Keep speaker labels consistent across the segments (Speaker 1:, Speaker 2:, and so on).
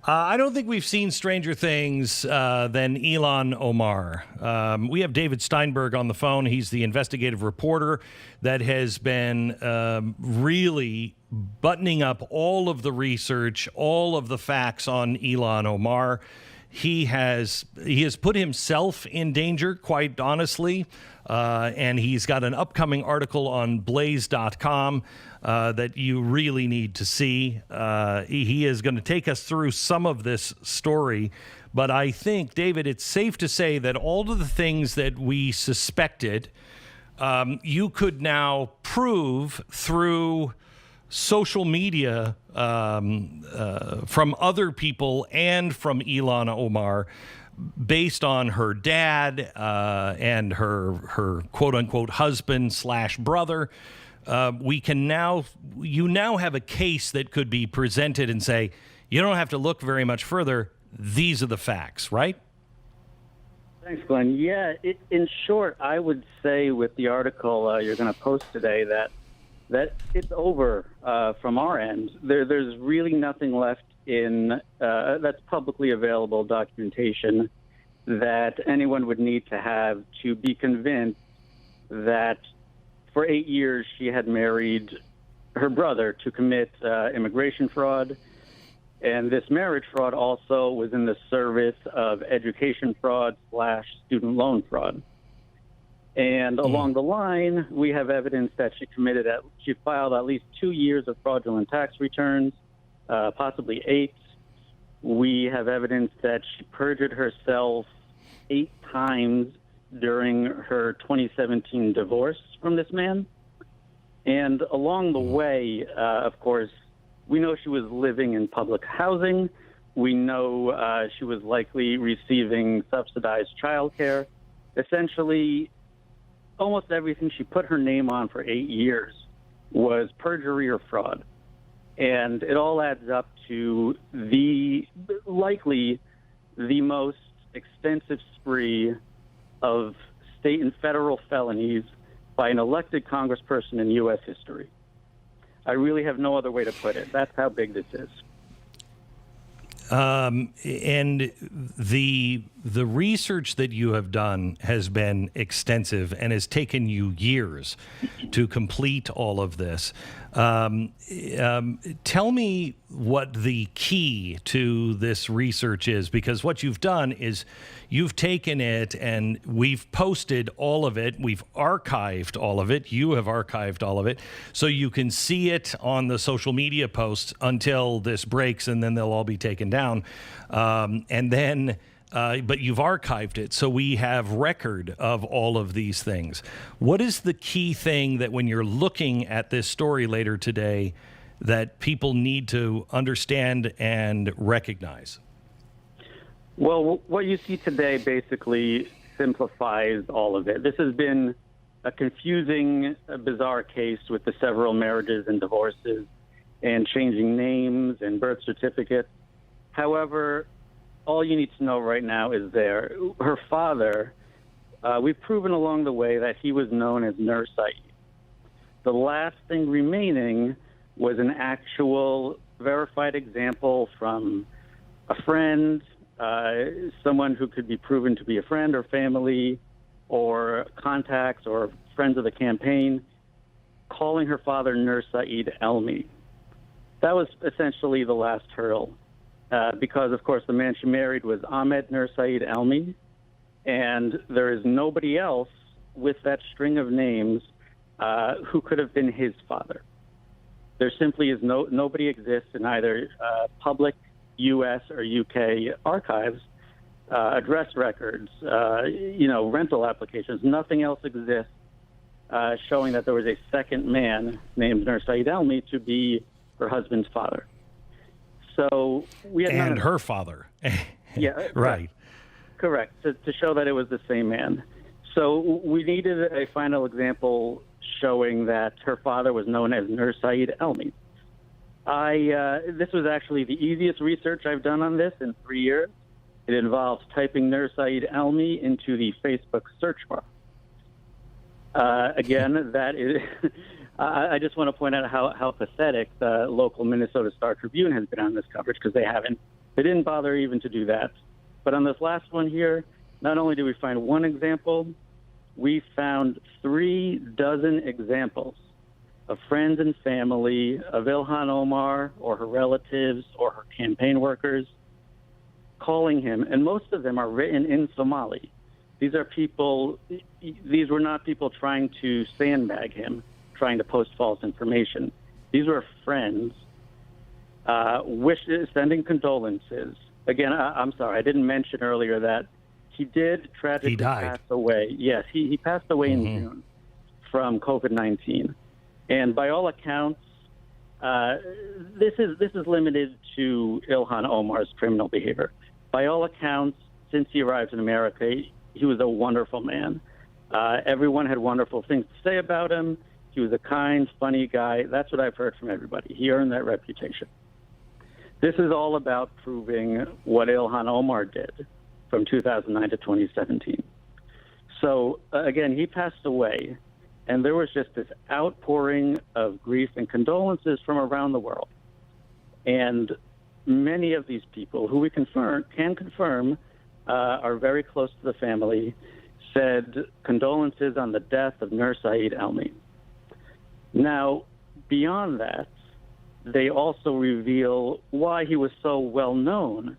Speaker 1: I don't think we've seen stranger things than Ilhan Omar. We have David Steinberg on the phone. He's the investigative reporter that has been really buttoning up all of the research, all of the facts on Ilhan Omar. He has put himself in danger, quite honestly, and he's got an upcoming article on Blaze.com that you really need to see. He is going to take us through some of this story, but I think, David, it's safe to say that all of the things that we suspected, you could now prove through social media from other people and from Ilhan Omar, based on her dad and her quote-unquote husband/brother. You now have a case that could be presented and say, you don't have to look very much further. These are the facts, right?
Speaker 2: Thanks, Glenn. Yeah, in short, I would say with the article you're going to post today that it's over from our end. There's really nothing left in that's publicly available documentation that anyone would need to have to be convinced that for 8 years she had married her brother to commit immigration fraud. And this marriage fraud also was in the service of education fraud / student loan fraud. And along the line, we have evidence that she filed at least 2 years of fraudulent tax returns, possibly 8. We have evidence that she perjured herself 8 times during her 2017 divorce from this man. And along the way, of course, we know she was living in public housing. We know she was likely receiving subsidized childcare. Essentially, almost everything she put her name on for 8 years was perjury or fraud. And it all adds up to likely the most extensive spree of state and federal felonies by an elected congressperson in U.S. history. I really have no other way to put it. That's how big this is.
Speaker 1: And the research that you have done has been extensive and has taken you years to complete all of this. Tell me what the key to this research is, because what you've done is you've taken it and we've posted all of it. We've archived all of it. You have archived all of it. So you can see it on the social media posts until this breaks, and then they'll all be taken down. But you've archived it, so we have record of all of these things. What is the key thing that when you're looking at this story later today that people need to understand and recognize?
Speaker 2: Well, what you see today basically simplifies all of it. This has been a confusing, bizarre case with the several marriages and divorces and changing names and birth certificates. However, all you need to know right now is her father, we've proven along the way that he was known as Nur Saeed. The last thing remaining was an actual verified example from a friend, someone who could be proven to be a friend or family or contacts or friends of the campaign, calling her father Nur Saeed Elmi. That was essentially the last hurdle. Because, of course, the man she married was Ahmed Nur Saeed Elmi, and there is nobody else with that string of names who could have been his father. There simply is nobody exists in either public U.S. or U.K. archives, address records, rental applications. Nothing else exists showing that there was a second man named Nur Saeed Elmi to be her husband's father. So we had
Speaker 1: and her father.
Speaker 2: Yeah,
Speaker 1: right.
Speaker 2: Correct. To show that it was the same man. So we needed a final example showing that her father was known as Nur Saeed Elmi. This was actually the easiest research I've done on this in 3 years. It involves typing Nur Saeed Elmi into the Facebook search bar. Again, that is. I just want to point out how pathetic the local Minnesota Star Tribune has been on this coverage, because they haven't They didn't bother even to do that. But on this last one here, not only did we find one example, we found 36 examples of friends and family of Ilhan Omar or her relatives or her campaign workers calling him, and most of them are written in Somali. These were not people trying to sandbag him, trying to post false information. These were friends sending condolences. Again, I'm sorry, I didn't mention earlier that he did tragically pass away. Yes, he passed away in June from COVID-19. And by all accounts, this is limited to Ilhan Omar's criminal behavior. By all accounts, since he arrived in America, he was a wonderful man. Everyone had wonderful things to say about him. He was a kind, funny guy. That's what I've heard from everybody. He earned that reputation. This is all about proving what Ilhan Omar did from 2009 to 2017. So, again, he passed away, and there was just this outpouring of grief and condolences from around the world. And many of these people, who we can confirm are very close to the family, said condolences on the death of Nurse Saeed Elmi. Now, beyond that, they also reveal why he was so well known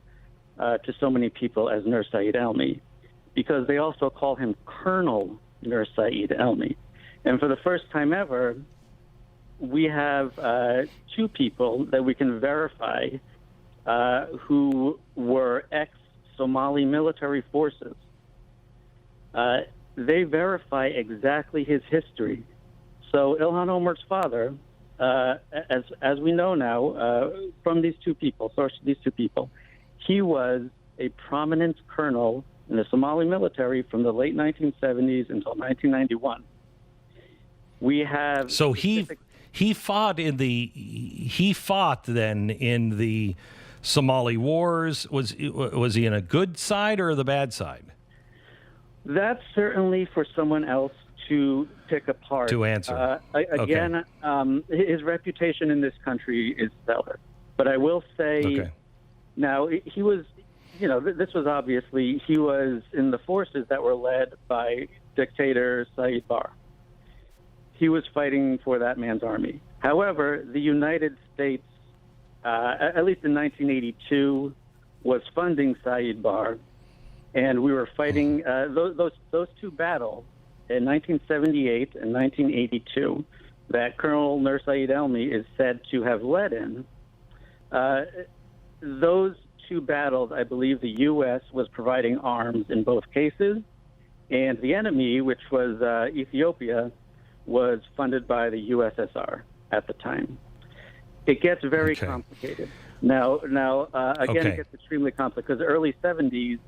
Speaker 2: to so many people as Nurse Saeed Elmi, because they also call him Colonel Nurse Saeed Elmi. And for the first time ever, we have two people that we can verify who were ex-Somali military forces. They verify exactly his history. So Ilhan Omar's father, as we know now from these two people, he was a prominent colonel in the Somali military from the late 1970s until 1991. We have
Speaker 1: he fought then in the Somali wars. Was he in a good side or the bad side?
Speaker 2: That's certainly for someone else to pick apart.
Speaker 1: To answer.
Speaker 2: Again, his reputation in this country is stellar. But I will say, now, he was, this was obviously, he was in the forces that were led by dictator Saeed Barre. He was fighting for that man's army. However, the United States, at least in 1982, was funding Saeed Barre, and we were fighting those two battles in 1978 and 1982 that Colonel Nurse Saeed Elmi is said to have led in. Those two battles, I believe the U.S. was providing arms in both cases, and the enemy, which was Ethiopia, was funded by the USSR at the time. It gets very complicated. Now, again, it gets extremely complicated because the early 70s,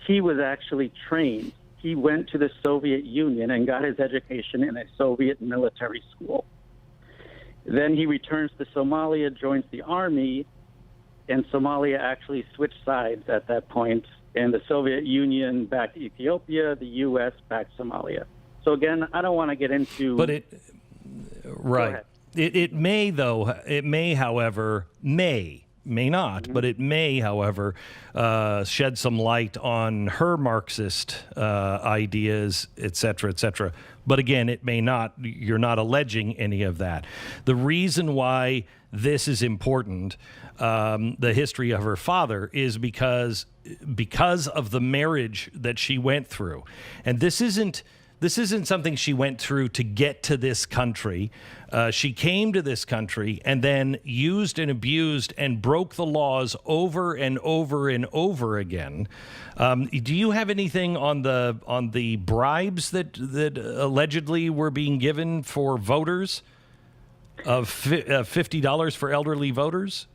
Speaker 2: he was actually trained. He went to the Soviet Union and got his education in a Soviet military school. Then he returns to Somalia, joins the army, and Somalia actually switched sides at that point, and the Soviet Union backed Ethiopia, the U.S. backed Somalia. So again, I don't want to get into...
Speaker 1: But it may, though, however, may not, but it may, however, shed some light on her Marxist ideas, et cetera, et cetera. But again, it may not. You're not alleging any of that. The reason why this is important, the history of her father, is because of the marriage that she went through. And this isn't something she went through to get to this country. She came to this country and then used and abused and broke the laws over and over and over again. Do you have anything on the bribes that allegedly were being given for voters of $50 for elderly voters?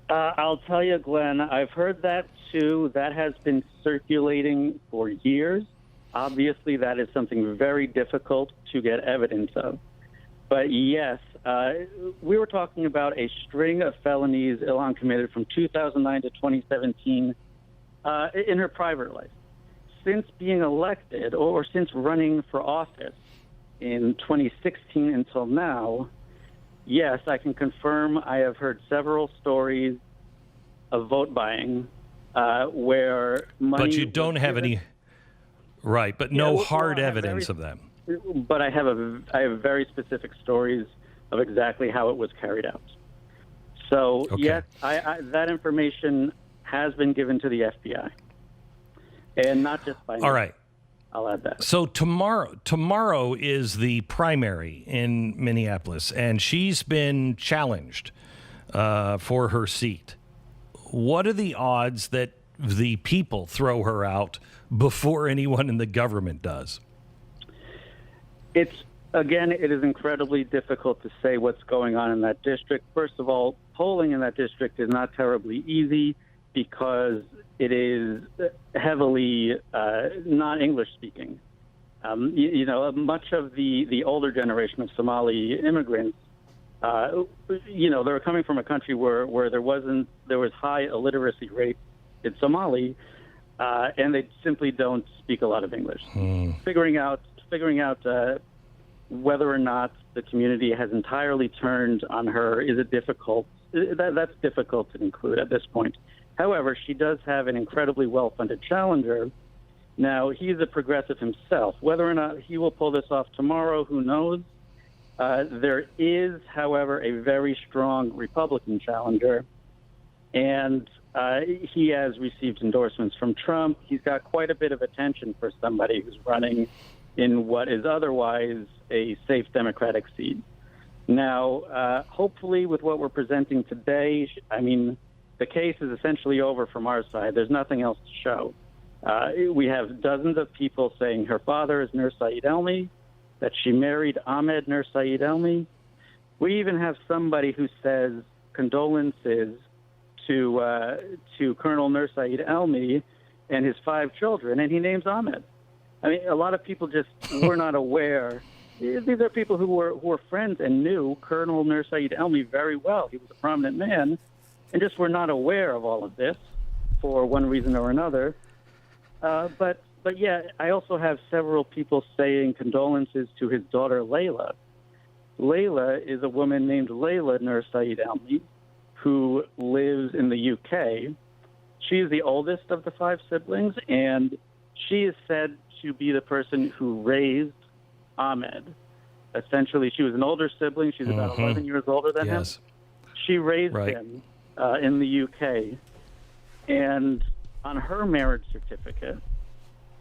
Speaker 2: I'll tell you, Glenn, I've heard that too. That has been circulating for years. Obviously, that is something very difficult to get evidence of. But yes, we were talking about a string of felonies Ilhan committed from 2009 to 2017 in her private life. Since being elected or since running for office in 2016 until now, yes, I can confirm I have heard several stories of vote buying where money.
Speaker 1: But you don't have any, right? But no hard evidence of that.
Speaker 2: But I have very specific stories of exactly how it was carried out. So yes, that information has been given to the FBI, and not just by me.
Speaker 1: All right.
Speaker 2: I'll add that.
Speaker 1: So tomorrow is the primary in Minneapolis, and she's been challenged for her seat. What are the odds that the people throw her out before anyone in the government does?
Speaker 2: It is incredibly difficult to say what's going on in that district. First of all, polling in that district is not terribly easy because it is heavily not English speaking. Much of the older generation of Somali immigrants, they're coming from a country where there was high illiteracy rate in Somali, and they simply don't speak a lot of English. Figuring out whether or not the community has entirely turned on her is that's difficult to conclude at this point. However, she does have an incredibly well-funded challenger. Now, he's a progressive himself. Whether or not he will pull this off tomorrow, who knows? There is, however, a very strong Republican challenger, and he has received endorsements from Trump. He's got quite a bit of attention for somebody who's running in what is otherwise a safe Democratic seat. Now, hopefully with what we're presenting today, the case is essentially over from our side. There's nothing else to show. We have dozens of people saying her father is Nur Saeed Elmi, that she married Ahmed Nur Saeed Elmi. We even have somebody who says condolences to Colonel Nur Saeed Elmi and his 5 children, and he names Ahmed. A lot of people just were not aware. These are people who were friends and knew Colonel Nur Saeed Elmi very well. He was a prominent man, and just were not aware of all of this for one reason or another. But yeah, I also have several people saying condolences to his daughter, Layla. Layla is a woman named Layla Nur Saeed Elmi, who lives in the UK. She is the oldest of the 5 siblings, and she is said to be the person who raised Ahmed. Essentially, she was an older sibling. She's about 11 years older than him. She raised him in the UK. And on her marriage certificate,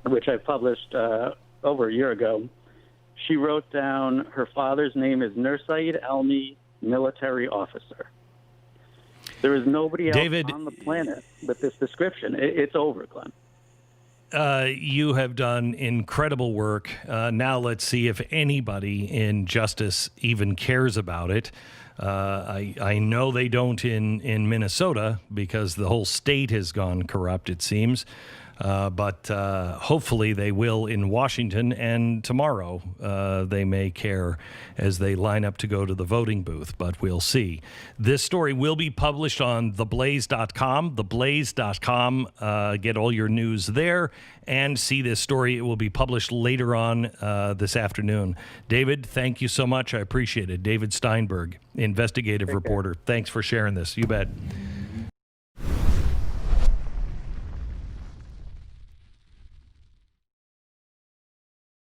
Speaker 2: which I published over a year ago, she wrote down her father's name is Nur Saeed Elmi, military officer. There is nobody else on the planet with this description. It's over, Glenn.
Speaker 1: You have done incredible work. Now let's see if anybody in justice even cares about it. I know they don't in Minnesota because the whole state has gone corrupt, it seems. But hopefully they will in Washington, and tomorrow they may care as they line up to go to the voting booth, but we'll see. This story will be published on theblaze.com, theblaze.com. Get all your news there and see this story. It will be published later on this afternoon. David, thank you so much. I appreciate it. David Steinberg, investigative reporter. Thanks for sharing this. You bet.